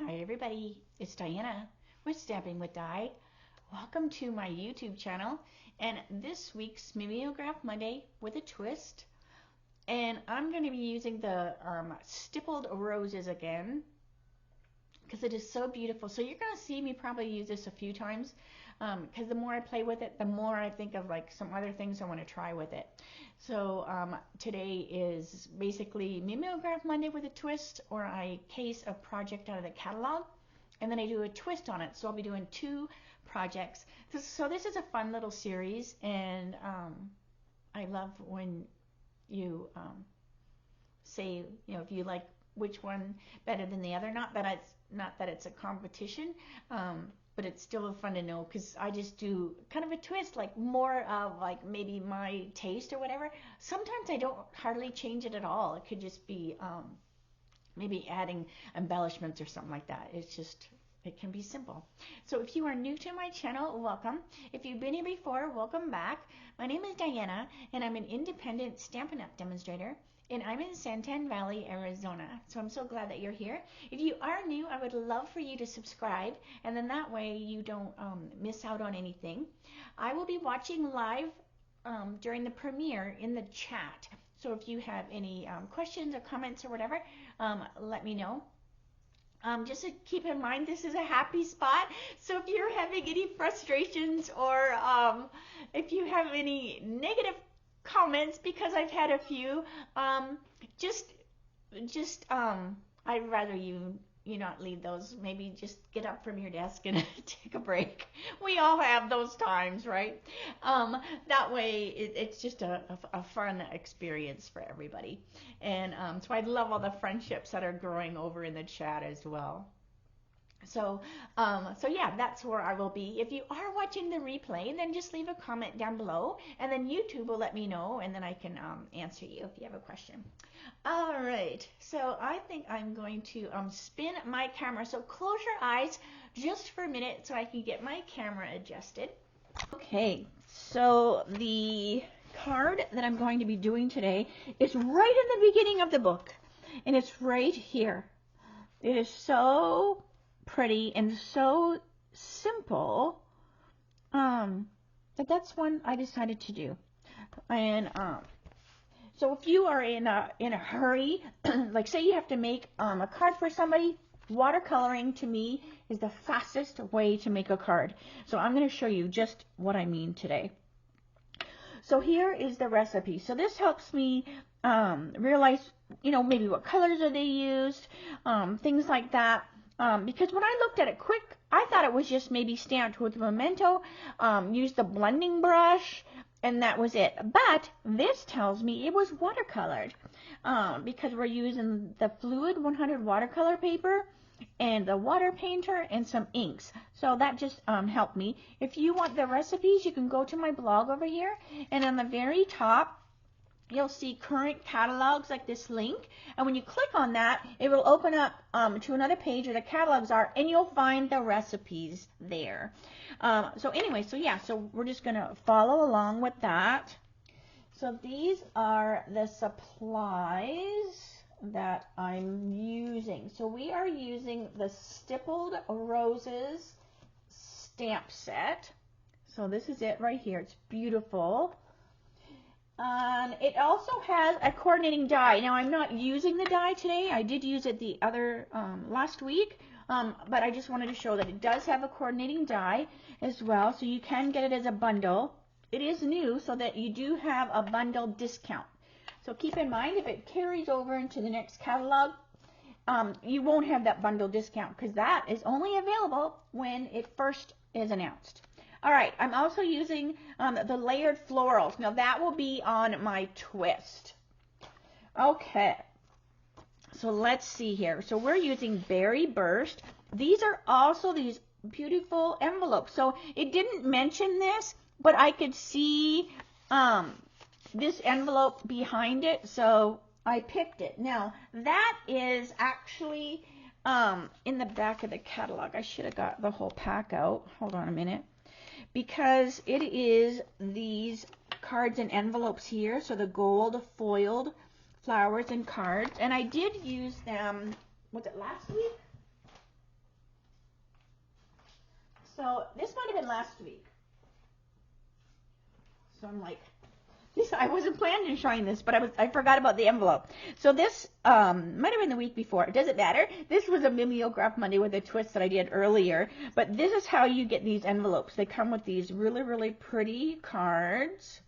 Hi everybody, it's Diana with Stamping with Di. Welcome to my YouTube channel and this week's Mimeograph Monday with a twist. And I'm going to be using the Stippled Roses again because it is so beautiful. So you're going to see me probably use this a few times because the more I play with it, the more I think of like some other things I want to try with it. So today is basically Mimeograph Monday with a twist, or I case a project out of the catalog and then I do a twist on it. So I'll be doing two projects. So this is a fun little series, and I love when you say, you know, if you like which one better than the other. Not that it's a competition, but it's still fun to know because I just do kind of a twist, like more of like maybe my taste or whatever. Sometimes I don't hardly change it at all. It could just be maybe adding embellishments or something like that. It can be simple. So if you are new to my channel, welcome. If you've been here before, welcome back. My name is Diana, and I'm an independent Stampin' Up! Demonstrator, and I'm in Santan Valley, Arizona. So I'm so glad that you're here. If you are new, I would love for you to subscribe, and then that way you don't miss out on anything. I will be watching live during the premiere in the chat. So if you have any questions or comments or whatever, let me know. Just to keep in mind, this is a happy spot. So if you're having any frustrations or if you have any negative comments, because I've had a few, I'd rather you not leave those. Maybe just get up from your desk and take a break. We all have those times, right? That way it's just a fun experience for everybody. And so I love all the friendships that are growing over in the chat as well. So yeah, that's where I will be. If you are watching the replay, then just leave a comment down below, and then YouTube will let me know, and then I can answer you if you have a question. All right, so I think I'm going to spin my camera. So close your eyes just for a minute so I can get my camera adjusted. Okay, so the card that I'm going to be doing today is right in the beginning of the book, and it's right here. It is so pretty and so simple that's one I decided to do. And so if you are in a hurry, like say you have to make a card for somebody, watercoloring to me is the fastest way to make a card. So I'm going to show you just what I mean today. So here is the recipe. So this helps me realize, maybe what colors are they used, things like that. Because when I looked at it quick, I thought it was just maybe stamped with Memento, used the blending brush, and that was it. But this tells me it was watercolored because we're using the Fluid 100 watercolor paper and the water painter and some inks. So that just helped me. If you want the recipes, you can go to my blog over here, and on the very top you'll see current catalogs, like this link, and when you click on that, it will open up to another page where the catalogs are, and you'll find the recipes there. So anyway, so we're just going to follow along with that. So these are the supplies that I'm using. So we are using the Stippled Roses stamp set. So this is it right here. It's beautiful. It also has a coordinating die. Now I'm not using the die today. I did use it the other last week, but I just wanted to show that it does have a coordinating die as well, so you can get it as a bundle. It is new, so that you do have a bundle discount. So keep in mind, if it carries over into the next catalog, you won't have that bundle discount because that is only available when it first is announced. All right, I'm also using the layered florals. Now that will be on my twist. Okay, so let's see here. So we're using Berry Burst. These are also these beautiful envelopes. So it didn't mention this, but I could see this envelope behind it, so I picked it. Now that is actually in the back of the catalog. I should have got the whole pack out. Hold on a minute. Because it is these cards and envelopes here, so the gold foiled flowers and cards, and I did use them, was it last week? So this might have been last week. So I'm like, I wasn't planning on showing this, but I forgot about the envelope. So this might have been the week before. It doesn't matter. This was a Mimeograph Monday with a twist that I did earlier. But this is how you get these envelopes. They come with these really, really pretty cards.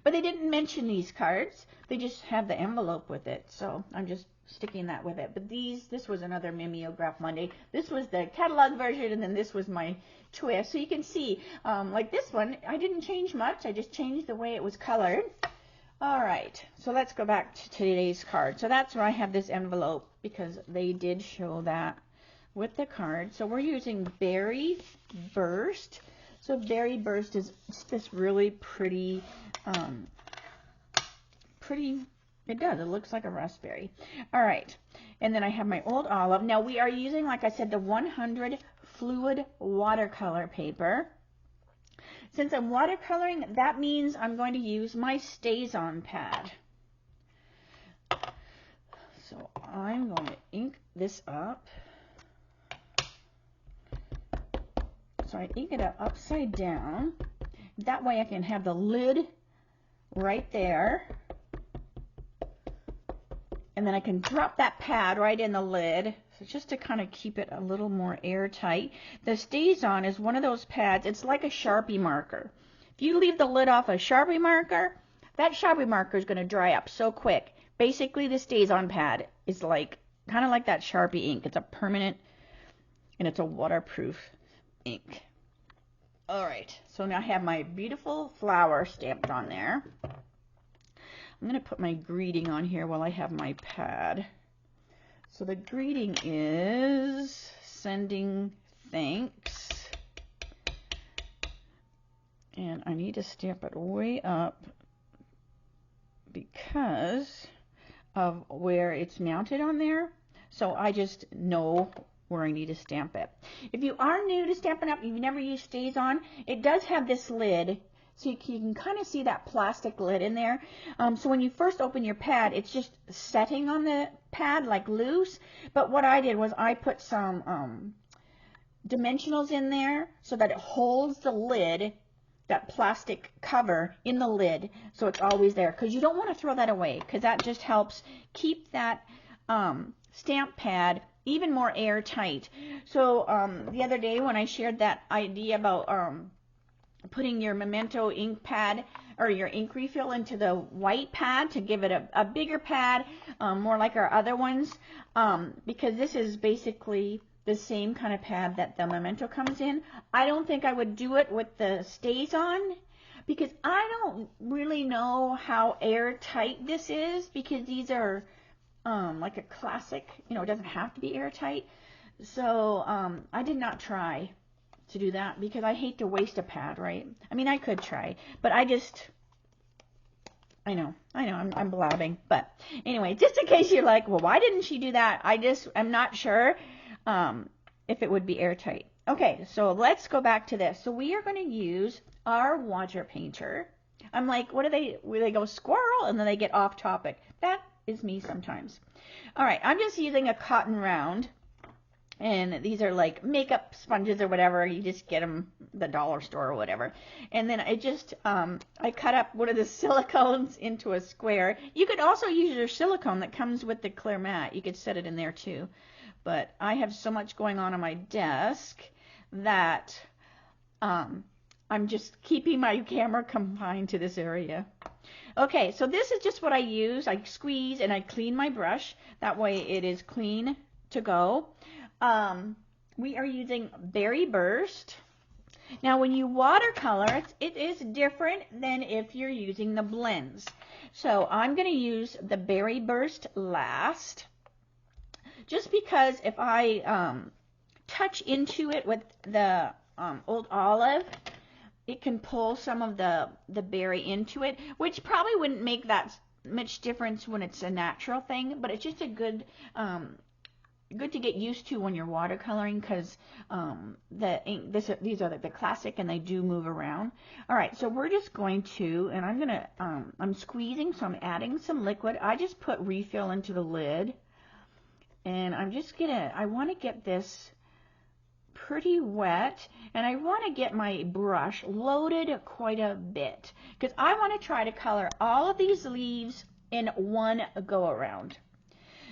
But they didn't mention these cards. They just have the envelope with it. So I'm just sticking that with it. But this was another Mimeograph Monday. This was the catalog version, and then this was my twist. So you can see, like this one, I didn't change much. I just changed the way it was colored. All right, so let's go back to today's card. So that's where I have this envelope, because they did show that with the card. So we're using Berry Burst. So Berry Burst is this really pretty, it does, it looks like a raspberry. All right, and then I have my Old Olive. Now we are using, like I said, the 100 fluid watercolor paper. Since I'm watercoloring, that means I'm going to use my StazOn pad. So I'm going to ink this up. So I ink it up upside down. That way I can have the lid right there. And then I can drop that pad right in the lid, so just to kind of keep it a little more airtight. The StazOn is one of those pads, it's like a Sharpie marker. If you leave the lid off a Sharpie marker, that Sharpie marker is going to dry up so quick. Basically, the StazOn pad is like, kind of like that Sharpie ink. It's a permanent, and it's a waterproof ink. Alright, so now I have my beautiful flower stamped on there. I'm going to put my greeting on here while I have my pad. So the greeting is sending thanks. And I need to stamp it way up because of where it's mounted on there. So I just know where I need to stamp it. If you are new to Stampin' Up, you've never used StazOn, it does have this lid. So you can kind of see that plastic lid in there. So when you first open your pad, it's just setting on the pad like loose. But what I did was I put some dimensionals in there so that it holds the lid, that plastic cover in the lid, so it's always there. Because you don't want to throw that away, because that just helps keep that stamp pad even more airtight. So the other day when I shared that idea about putting your Memento ink pad or your ink refill into the white pad to give it a bigger pad, more like our other ones, because this is basically the same kind of pad that the Memento comes in. I don't think I would do it with the StazOn, because I don't really know how airtight this is, because these are like a classic, you know, it doesn't have to be airtight. So I did not try to do that, because I hate to waste a pad, right? I mean, I could try, but I know, I'm blabbing. But anyway, just in case you're like, well, why didn't she do that? I'm not sure if it would be airtight. Okay, so let's go back to this. So we are going to use our water painter. I'm like, where they go squirrel, and then they get off topic. That is me sometimes. All right, I'm just using a cotton round. And these are like makeup sponges or whatever. You just get them at the dollar store or whatever. And then I just, I cut up one of the silicones into a square. You could also use your silicone that comes with the clear mat. You could set it in there too. But I have so much going on my desk that I'm just keeping my camera confined to this area. Okay, so this is just what I use. I squeeze and I clean my brush. That way it is clean to go. We are using Berry Burst. Now when you watercolor, it is different than if you're using the blends. So I'm going to use the Berry Burst last, just because if I touch into it with the Old Olive, it can pull some of the berry into it, which probably wouldn't make that much difference when it's a natural thing, but it's just a good to get used to when you're watercoloring, because these are the classic and they do move around. All right, so we're just going to, and I'm squeezing, so I'm adding some liquid. I just put refill into the lid, and I'm just I want to get this pretty wet, and I want to get my brush loaded quite a bit because I want to try to color all of these leaves in one go around.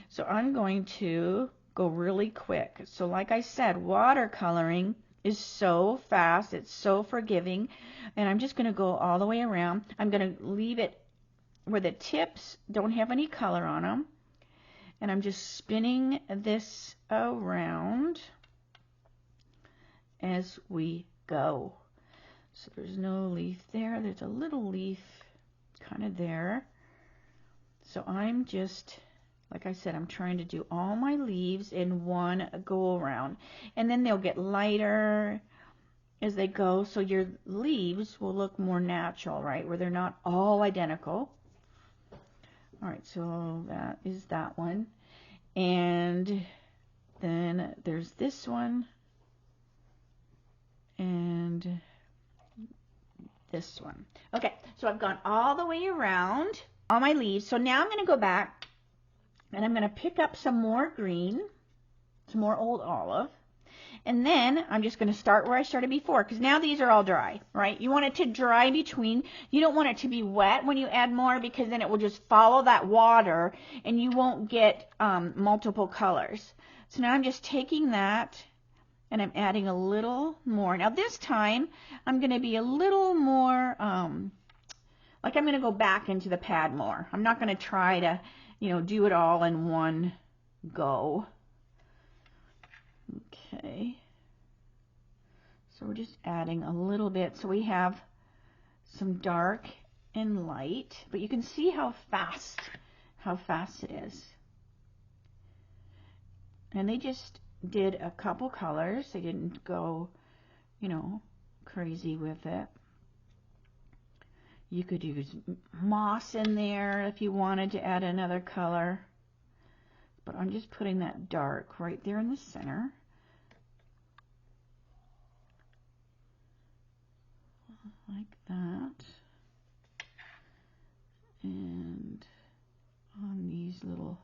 So I'm going to go really quick. So like I said, watercoloring is so fast, it's so forgiving, and I'm just going to go all the way around. I'm going to leave it where the tips don't have any color on them, and I'm just spinning this around as we go. So there's no leaf there, there's a little leaf kind of there. So I'm just, like I said, I'm trying to do all my leaves in one go around, and then they'll get lighter as they go, so your leaves will look more natural, right, where they're not all identical. All right, so that is that one, and then there's this one, and this one. Okay, so I've gone all the way around all my leaves. So now I'm going to go back and I'm going to pick up some more green, some more old olive, and then I'm just going to start where I started before, because now these are all dry, right? You want it to dry between. You don't want it to be wet when you add more, because then it will just follow that water and you won't get multiple colors. So now I'm just taking that and I'm adding a little more. Now this time I'm going to be a little more, like I'm going to go back into the pad more. I'm not going to try to, do it all in one go. Okay. So we're just adding a little bit. So we have some dark and light, but you can see how fast it is. And they just did a couple colors. They didn't go, crazy with it. You could use moss in there if you wanted to add another color. But I'm just putting that dark right there in the center. Like that. And on these little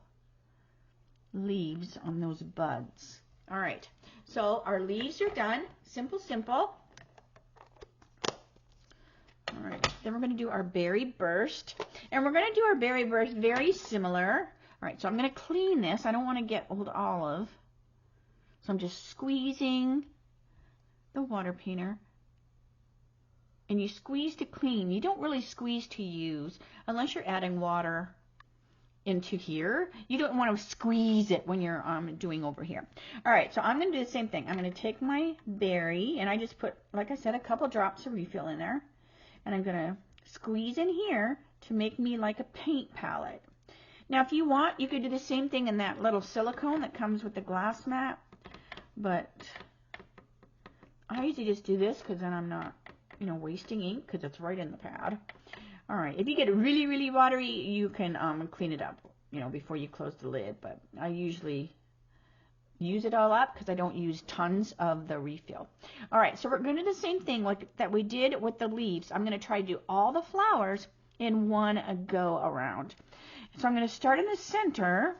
leaves on those buds. All right, so our leaves are done. Simple, simple. All right, then we're going to do our berry burst. And we're going to do our berry burst very similar. All right, so I'm going to clean this. I don't want to get old olive. So I'm just squeezing the water painter. And you squeeze to clean. You don't really squeeze to use unless you're adding water into here. You don't want to squeeze it when you're doing over here. All right, so I'm going to do the same thing. I'm going to take my berry, and I just put, like I said, a couple drops of refill in there. And I'm going to squeeze in here to make me like a paint palette. Now, if you want, you could do the same thing in that little silicone that comes with the glass mat. But I usually just do this because then I'm not, wasting ink, because it's right in the pad. All right, if you get really, really watery, you can clean it up, before you close the lid. But I usually use it all up because I don't use tons of the refill. All right, so we're going to do the same thing that we did with the leaves. I'm going to try to do all the flowers in one go around. So I'm going to start in the center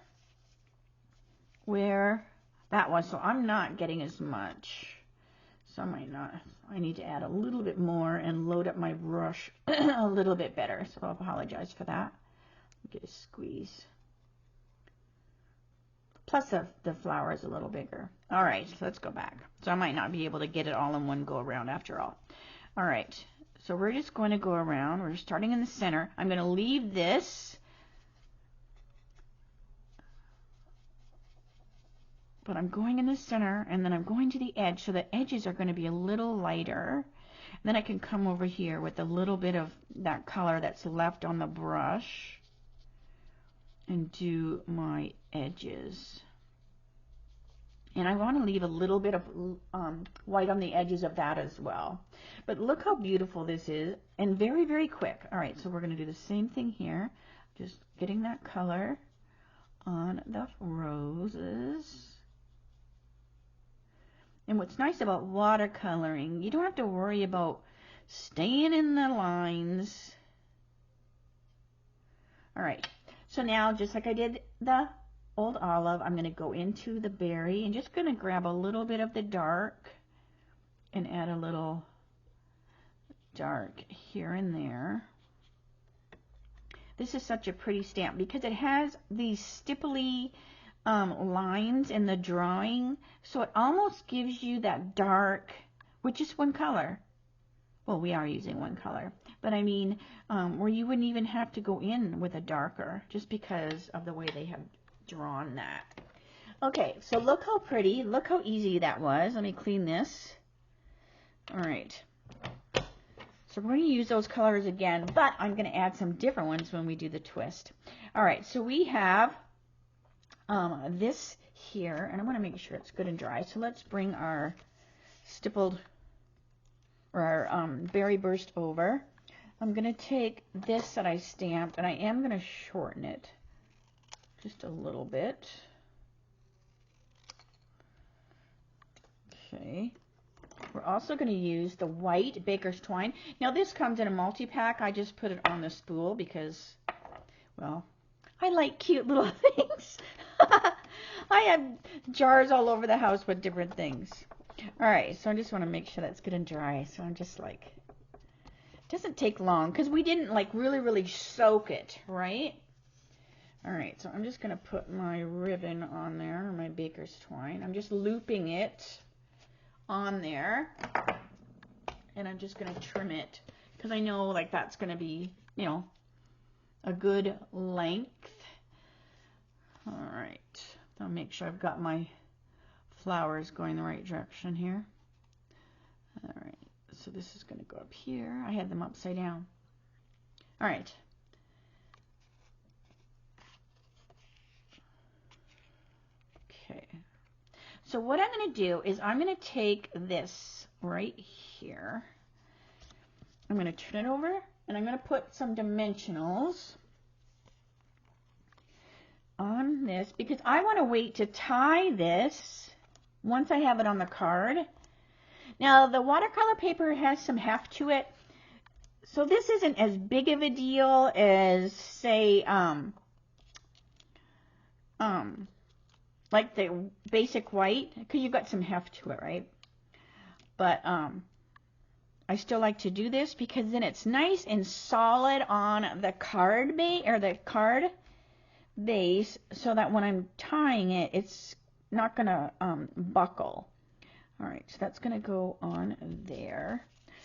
where that was. So I'm not getting as much. So I need to add a little bit more and load up my brush a little bit better. So I'll apologize for that. Get a squeeze. Plus the flower is a little bigger. All right, so let's go back. So I might not be able to get it all in one go around after all. All right, so we're just going to go around. We're starting in the center. I'm going to leave this, but I'm going in the center, and then I'm going to the edge. So the edges are going to be a little lighter. And then I can come over here with a little bit of that color that's left on the brush and do my edges. And I want to leave a little bit of white on the edges of that as well. But look how beautiful this is, and very, very quick. All right, so we're going to do the same thing here. Just getting that color on the roses. And what's nice about watercoloring, you don't have to worry about staying in the lines. All right, so now just like I did the old olive, I'm going to go into the berry and just going to grab a little bit of the dark and add a little dark here and there. This is such a pretty stamp because it has these stipply lines in the drawing, so it almost gives you that dark with just one color. Well, we are using one color, but I mean where you wouldn't even have to go in with a darker just because of the way they have drawn that. Okay, so look how pretty, look how easy that was. Let me clean this. All right. So we're going to use those colors again, but I'm going to add some different ones when we do the twist. All right, so we have this here, and I want to make sure it's good and dry. So let's bring our stippled or our berry burst over. I'm going to take this that I stamped, and I am going to shorten it just a little bit. Okay. We're also going to use the white baker's twine. Now this comes in a multi-pack. I just put it on the spool because, well, I like cute little things. I have jars all over the house with different things. All right, so I just want to make sure that's good and dry. So I'm just like, it doesn't take long because we didn't like really soak it, right? All right, so I'm just going to put my ribbon on there, or my baker's twine. I'm just looping it on there, and I'm just going to trim it because I know like that's going to be, you know, a good length. All right, I'll make sure I've got my flowers going the right direction here. All right, so this is going to go up here. I had them upside down. All right. Okay. So what I'm going to do is I'm going to take this right here. I'm going to turn it over, and I'm going to put some dimensionals on this because I want to wait to tie this once I have it on the card. Now the watercolor paper has some heft to it, so this isn't as big of a deal as, say, like the basic white, because you've got some heft to it, right? But I still like to do this because then it's nice and solid on the card base, or the card base, so that when I'm tying it, it's not gonna buckle. All right, so that's gonna go on there.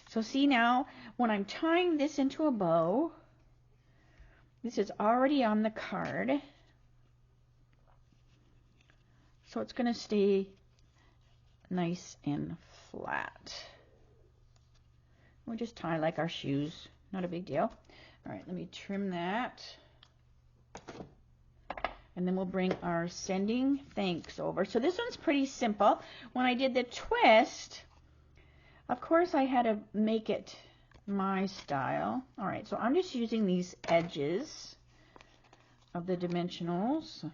So see now, when I'm tying this into a bow, this is already on the card. So it's going to stay nice and flat. We'll just tie like our shoes. Not a big deal. All right, let me trim that. And then we'll bring our sending thanks over. So this one's pretty simple. When I did the twist, of course I had to make it my style. All right, so I'm just using these edges of the dimensionals.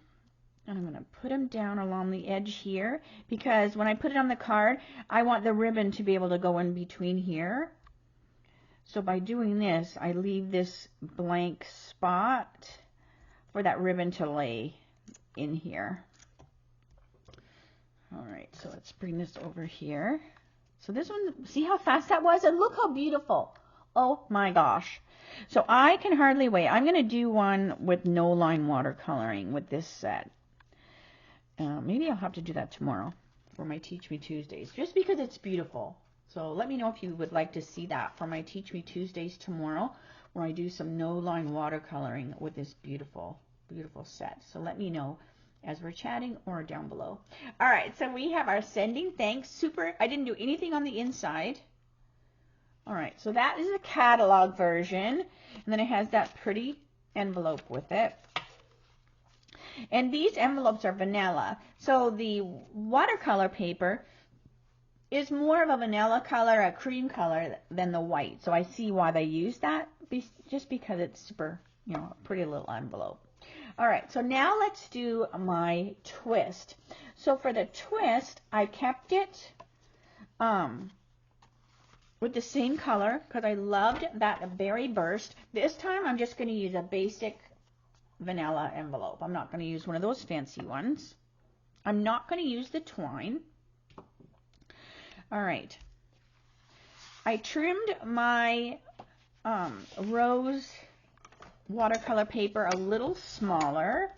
And I'm going to put them down along the edge here because when I put it on the card, I want the ribbon to be able to go in between here. So by doing this, I leave this blank spot for that ribbon to lay in here. All right, so let's bring this over here. So this one, see how fast that was? And look how beautiful. Oh my gosh. So I can hardly wait. I'm going to do one with no line watercoloring with this set. Maybe I'll have to do that tomorrow for my Teach Me Tuesdays, just because it's beautiful. So let me know if you would like to see that for my Teach Me Tuesdays tomorrow, where I do some no line watercoloring with this beautiful, beautiful set. So let me know as we're chatting or down below. All right, so we have our sending thanks. Super. I didn't do anything on the inside. All right, so that is a catalog version, and then it has that pretty envelope with it. And these envelopes are vanilla. So the watercolor paper is more of a vanilla color, a cream color, than the white. So I see why they use that, just because it's super, you know, a pretty little envelope. All right, so now let's do my twist. So for the twist, I kept it with the same color because I loved that berry burst. This time I'm just going to use a basic vanilla envelope. I'm not going to use one of those fancy ones. I'm not going to use the twine. All right. I trimmed my rose watercolor paper a little smaller.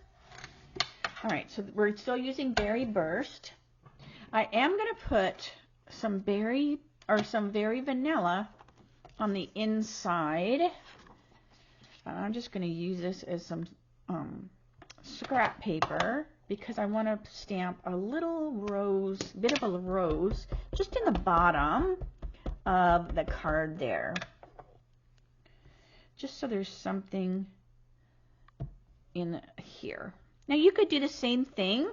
All right, so we're still using Berry Burst. I am going to put some very vanilla on the inside. I'm just going to use this as some scrap paper because I want to stamp a little rose, bit of a rose, just in the bottom of the card there. Just so there's something in here. Now you could do the same thing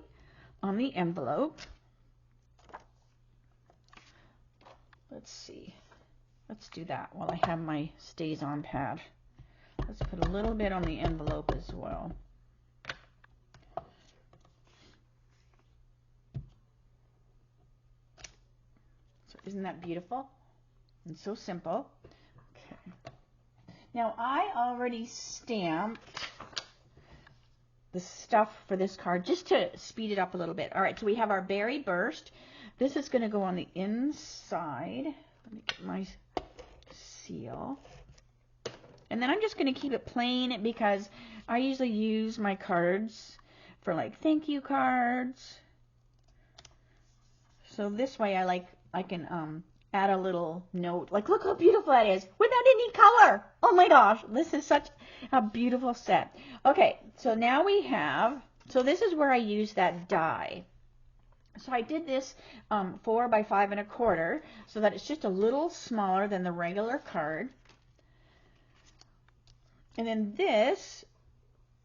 on the envelope. Let's see. Let's do that while I have my Stays On pad. Let's put a little bit on the envelope as well. So isn't that beautiful? And so simple. Okay. Now I already stamped the stuff for this card just to speed it up a little bit. All right, so we have our Berry Burst. This is going to go on the inside. Let me get my seal. And then I'm just going to keep it plain because I usually use my cards for like thank you cards. So this way I can add a little note, like look how beautiful that is without any color. Oh my gosh, this is such a beautiful set. Okay, so now we have, so this is where I use that die. So I did this 4 by 5 1/4 so that it's just a little smaller than the regular card. And then this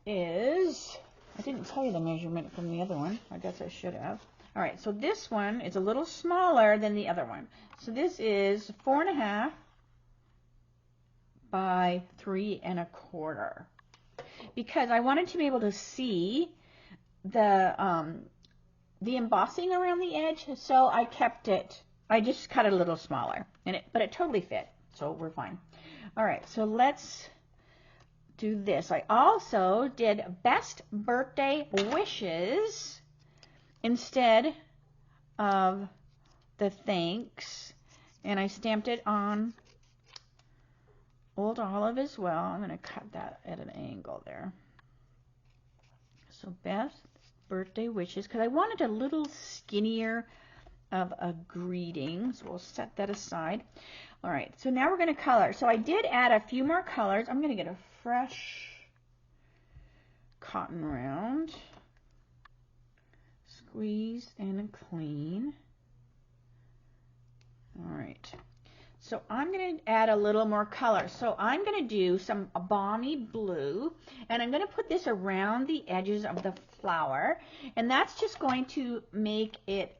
is, I didn't tell you the measurement from the other one. I guess I should have. All right, so this one is a little smaller than the other one. So this is 4 1/2 by 3 1/4 because I wanted to be able to see the embossing around the edge, so I kept it. I just cut it a little smaller, but it totally fit, so we're fine. All right, so let's do this. I also did Best Birthday Wishes instead of the thanks, and I stamped it on Old Olive as well. I'm going to cut that at an angle there. So Best Birthday Wishes, because I wanted a little skinnier of a greeting, so we'll set that aside. All right, so now we're going to color. So I did add a few more colors. I'm going to get a fresh cotton round, squeeze and clean. All right, so I'm going to add a little more color. So I'm going to do some balmy blue, and I'm going to put this around the edges of the flower, and that's just going to make it,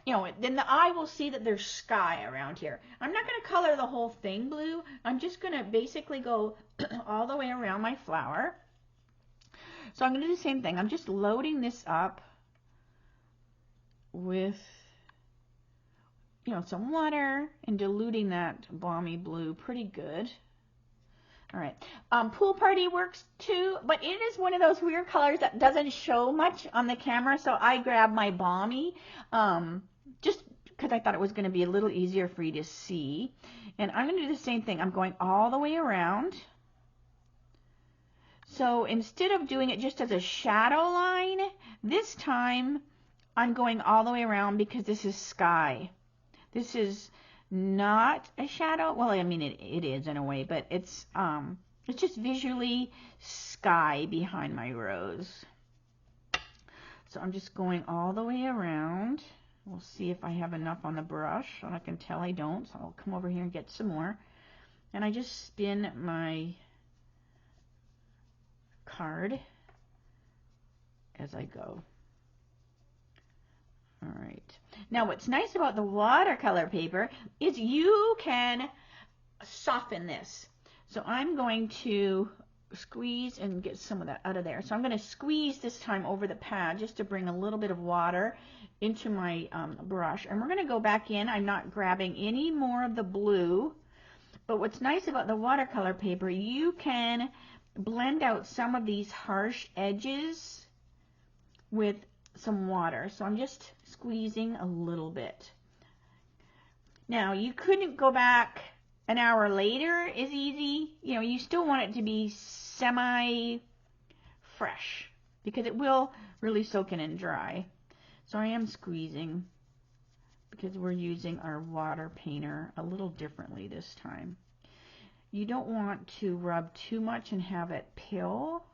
you know, then the eye will see that there's sky around here. I'm not going to color the whole thing blue. I'm just going to basically go all the way around my flower. So I'm going to do the same thing. I'm just loading this up with, you know, some water and diluting that balmy blue pretty good. All right. Pool Party works too, but it is one of those weird colors that doesn't show much on the camera, so I grabbed my balmy just because I thought it was going to be a little easier for you to see. And I'm going to do the same thing. I'm going all the way around. So instead of doing it just as a shadow line, this time I'm going all the way around because this is sky. This is not a shadow. Well, I mean, it is in a way, but it's just visually sky behind my rose. So I'm just going all the way around. We'll see if I have enough on the brush, and I can tell I don't, so I'll come over here and get some more. And I just spin my card as I go. All right. Now what's nice about the watercolor paper is you can soften this. So I'm going to squeeze and get some of that out of there. So I'm going to squeeze this time over the pad just to bring a little bit of water into my brush. And we're going to go back in. I'm not grabbing any more of the blue. But what's nice about the watercolor paper, you can blend out some of these harsh edges with some water. So I'm just squeezing a little bit. Now, you couldn't go back an hour later is easy. You know, you still want it to be semi-fresh because it will really soak in and dry. So I am squeezing because we're using our water painter a little differently this time. You don't want to rub too much and have it peel.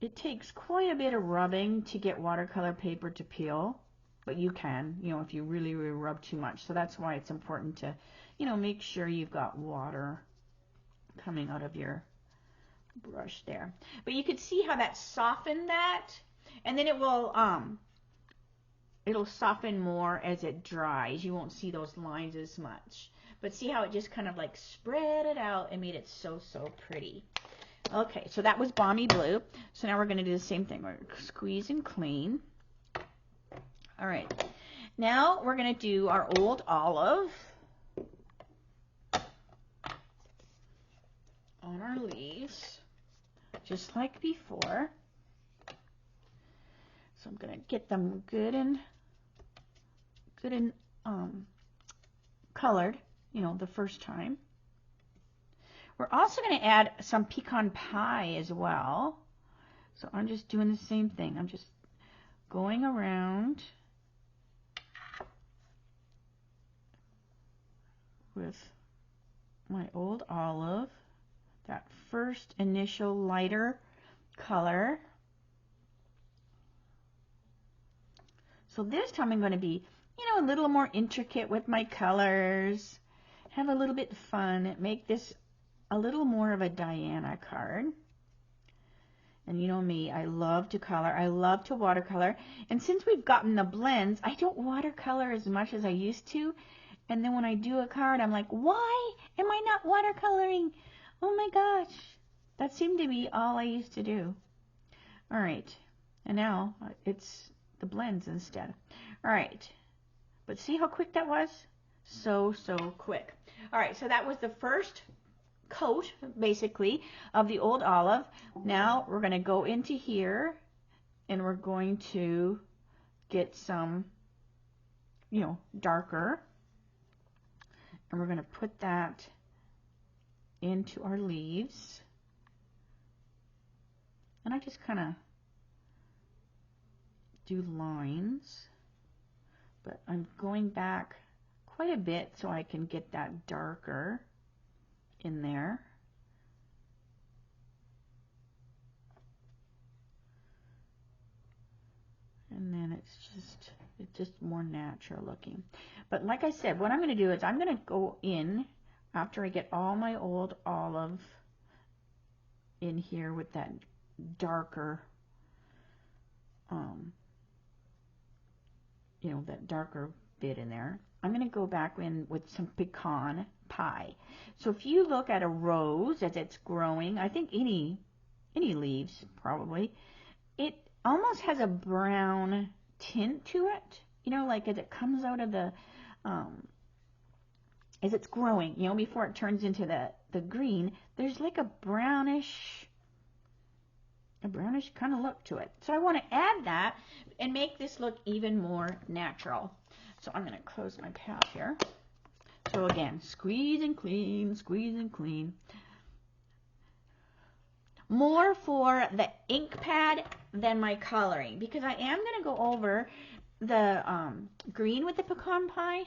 It takes quite a bit of rubbing to get watercolor paper to peel, but you can, you know, if you really rub too much. So that's why it's important to, you know, make sure you've got water coming out of your brush there. But you could see how that softened that, and then it will it'll soften more as it dries. You won't see those lines as much. But see how it just kind of like spread it out and made it so pretty. Okay, so that was Balmy Blue. So now we're going to do the same thing. We're squeeze and clean. All right. Now we're going to do our Old Olive on our leaves, just like before. So I'm going to get them good and colored, you know, the first time. We're also going to add some pecan pie as well. So I'm just doing the same thing. I'm just going around with my Old Olive, that first initial lighter color. So this time I'm going to be, you know, a little more intricate with my colors, have a little bit of fun, make this a little more of a Diana card. And you know me, I love to color, I love to watercolor, and since we've gotten the blends, I don't watercolor as much as I used to, and then when I do a card, I'm like, why am I not watercoloring? Oh my gosh, that seemed to be all I used to do. All right, and now it's the blends instead. All right, but see how quick that was? So quick. All right, so that was the first coat, basically, of the Old Olive. Now we're going to go into here and we're going to get some, you know, darker, and we're going to put that into our leaves. And I just kind of do lines, but I'm going back quite a bit so I can get that darker in there. And then it's just more natural looking. But like I said, what I'm going to do is I'm going to go in after I get all my Old Olive in here with that darker, you know, that darker bit in there. I'm going to go back in with some pecan pie. So if you look at a rose as it's growing, I think any leaves probably, it almost has a brown tint to it, you know, like as it comes out of the, as it's growing, you know, before it turns into the green, there's like a brownish kind of look to it. So I want to add that and make this look even more natural. So I'm going to close my pad here. So again, squeeze and clean, squeeze and clean. More for the ink pad than my coloring, because I am going to go over the green with the pecan pie.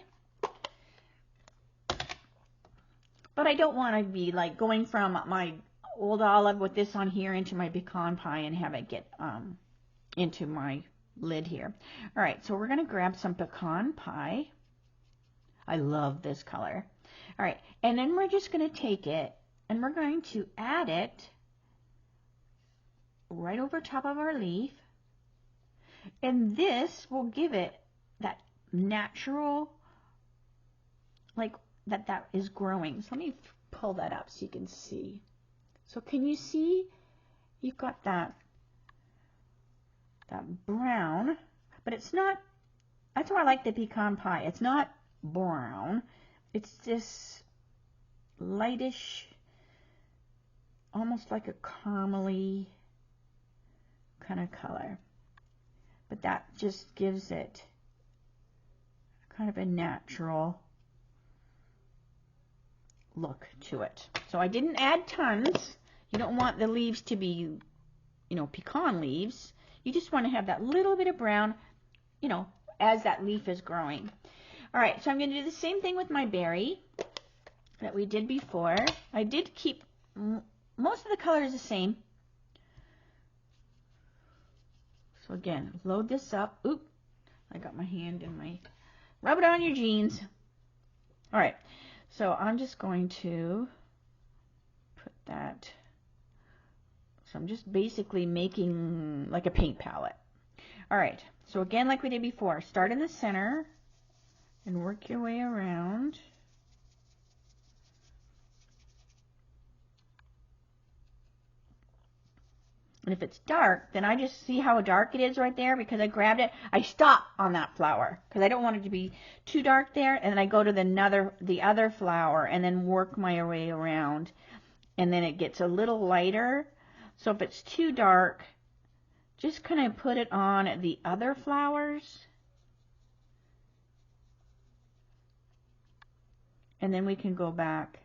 But I don't want to be like going from my Old Olive with this on here into my pecan pie and have it get into my lid here. All right, so we're going to grab some pecan pie. I love this color. All right, and then we're just going to take it and we're going to add it right over top of our leaf. And this will give it that natural, like that is growing. So let me pull that up so you can see. So can you see? You've got that brown, but it's not, that's why I like the pecan pie. It's not brown. It's this lightish, almost like a caramely kind of color. But that just gives it kind of a natural look to it. So I didn't add tons. You don't want the leaves to be, you know, pecan leaves. You just want to have that little bit of brown, you know, as that leaf is growing. All right, so I'm going to do the same thing with my berry that we did before. I did keep most of the colors the same. So again, load this up. Oop, I got my hand in my, rub it on your jeans. All right, so I'm just going to put that. So I'm just basically making like a paint palette. All right, so again, like we did before, start in the center and work your way around. And if it's dark, then I just see how dark it is right there because I grabbed it. I stop on that flower because I don't want it to be too dark there. And then I go to the other flower and then work my way around. And then it gets a little lighter. So if it's too dark, just kind of put it on the other flowers. And then we can go back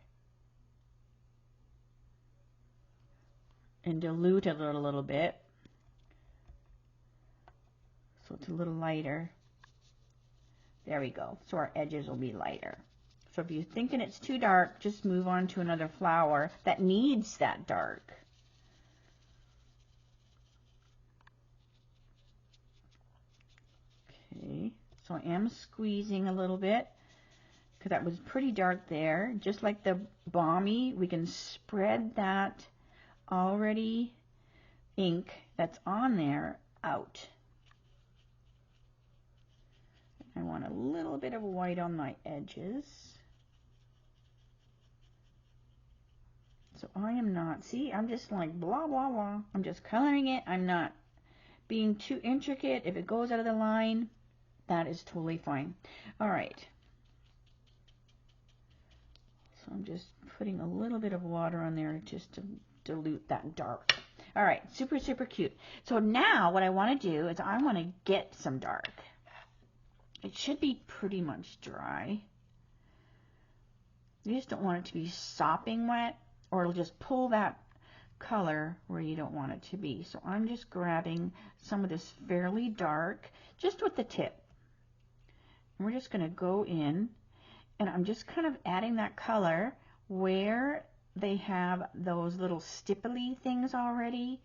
and dilute it a little bit so it's a little lighter. There we go. So our edges will be lighter. So if you're thinking it's too dark, just move on to another flower that needs that dark. Okay, so I am squeezing a little bit because that was pretty dark there. Just like the balmy, we can spread that already ink that's on there out. I want a little bit of white on my edges. So I am not, see, I'm just like blah, blah, blah. I'm just coloring it. I'm not being too intricate. If it goes out of the line, that is totally fine. All right. So I'm just putting a little bit of water on there just to dilute that dark. All right, super, super cute. So now what I want to do is I want to get some dark. It should be pretty much dry. You just don't want it to be sopping wet or it'll just pull that color where you don't want it to be. So I'm just grabbing some of this fairly dark, just with the tip. And we're just going to go in and I'm just kind of adding that color where they have those little stipply things already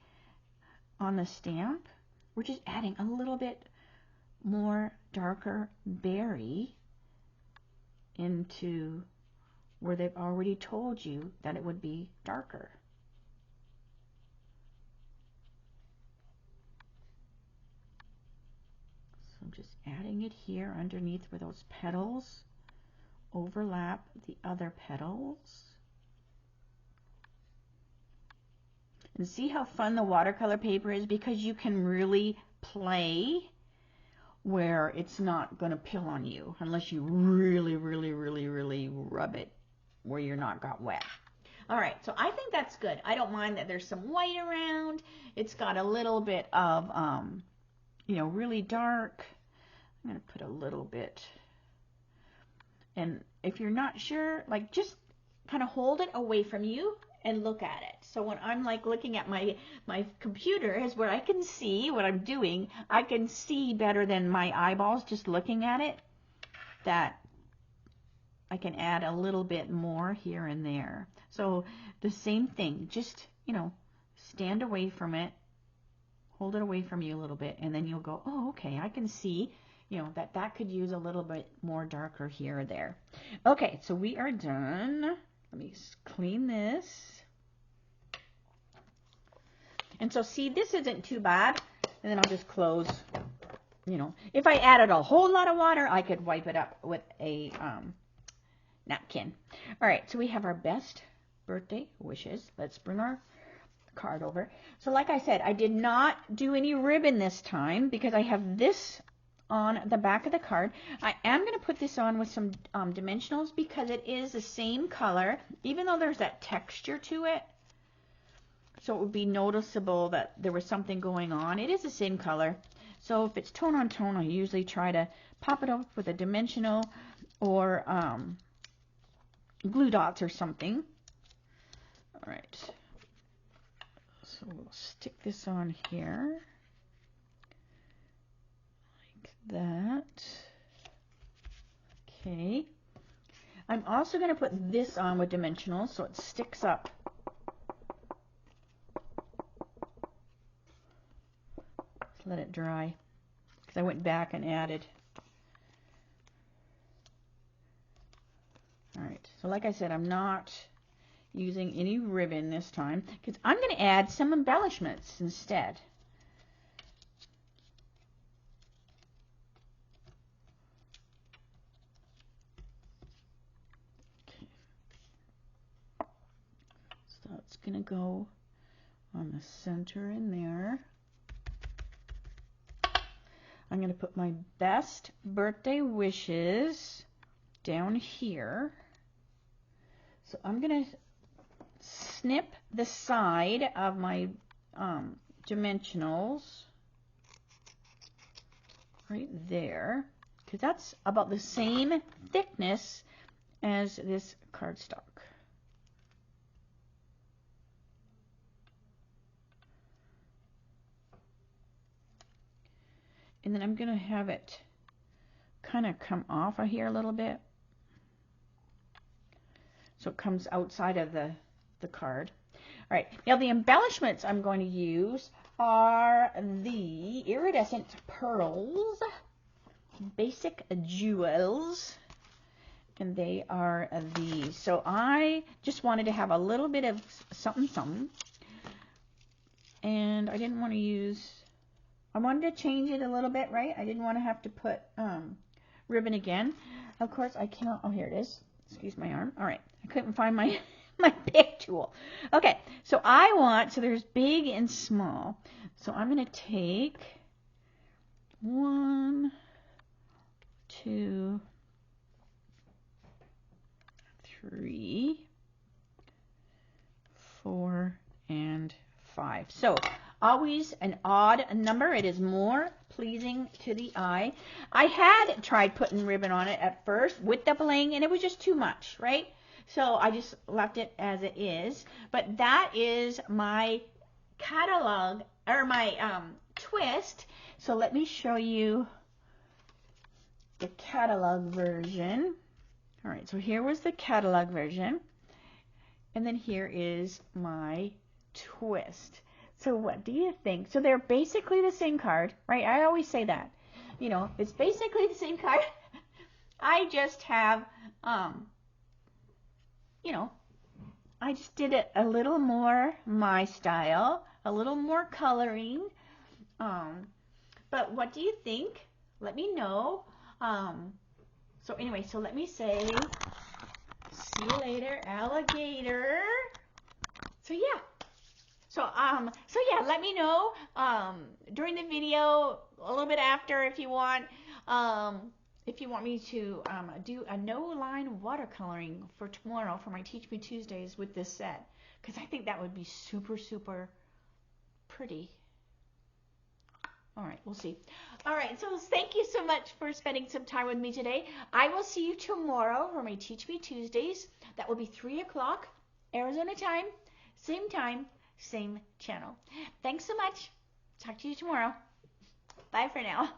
on the stamp. We're just adding a little bit more darker berry into where they've already told you that it would be darker. So I'm just adding it here underneath where those petals overlap the other petals. And see how fun the watercolor paper is because you can really play where it's not going to peel on you unless you really, really, really, really rub it where you're not got wet. All right, so I think that's good. I don't mind that there's some white around. It's got a little bit of, you know, really dark. I'm going to put a little bit. And if you're not sure, like just kind of hold it away from you and look at it. So when I'm like looking at my computer is where I can see what I'm doing. I can see better than my eyeballs just looking at it, that I can add a little bit more here and there. So the same thing, just, you know, stand away from it, hold it away from you a little bit, and then you'll go, oh, okay, I can see, you know, that could use a little bit more darker here or there. Okay, so we are done. Let me clean this. And so see, this isn't too bad. And then I'll just close, you know. If I added a whole lot of water, I could wipe it up with a napkin. All right, so we have our best birthday wishes. Let's bring our card over. So like I said, I did not do any ribbon this time because I have this on the back of the card. I am going to put this on with some dimensionals because it is the same color, even though there's that texture to it. So it would be noticeable that there was something going on. It is the same color. So if it's tone on tone, I usually try to pop it up with a dimensional or glue dots or something. All right. So we'll stick this on here like that. Okay. I'm also going to put this on with dimensionals so it sticks up. Just let it dry because I went back and added. All right. So like I said, I'm not using any ribbon this time because I'm going to add some embellishments instead. Okay. So it's going to go on the center in there. I'm going to put my best birthday wishes down here. So I'm going to snip the side of my dimensionals right there, because that's about the same thickness as this cardstock. And then I'm going to have it kind of come off of here a little bit, so it comes outside of the card. All right, now the embellishments I'm going to use are the iridescent pearls, basic jewels, and they are these. So I just wanted to have a little bit of something something, and I didn't want to use, I wanted to change it a little bit, right? I didn't want to have to put ribbon again. Of course I cannot, oh here it is, excuse my arm. All right, I couldn't find my my big tool. Okay, so I want, so there's big and small. So I'm going to take 1, 2, 3, 4, and 5. So always an odd number. It is more pleasing to the eye. I had tried putting ribbon on it at first with the bling, and it was just too much, right? So I just left it as it is. But that is my catalog, or my twist. So let me show you the catalog version. All right, so here was the catalog version. And then here is my twist. So what do you think? So they're basically the same card, right? I always say that. You know, it's basically the same card. I just have, you know, I just did it a little more my style, a little more coloring. But what do you think? Let me know. So anyway, so let me say, see you later, alligator. So yeah. So yeah, let me know during the video, a little bit after if you want me to do a no-line watercoloring for tomorrow for my Teach Me Tuesdays with this set, because I think that would be super, super pretty. All right, we'll see. All right, so thank you so much for spending some time with me today. I will see you tomorrow for my Teach Me Tuesdays. That will be 3 o'clock Arizona time, same channel. Thanks so much. Talk to you tomorrow. Bye for now.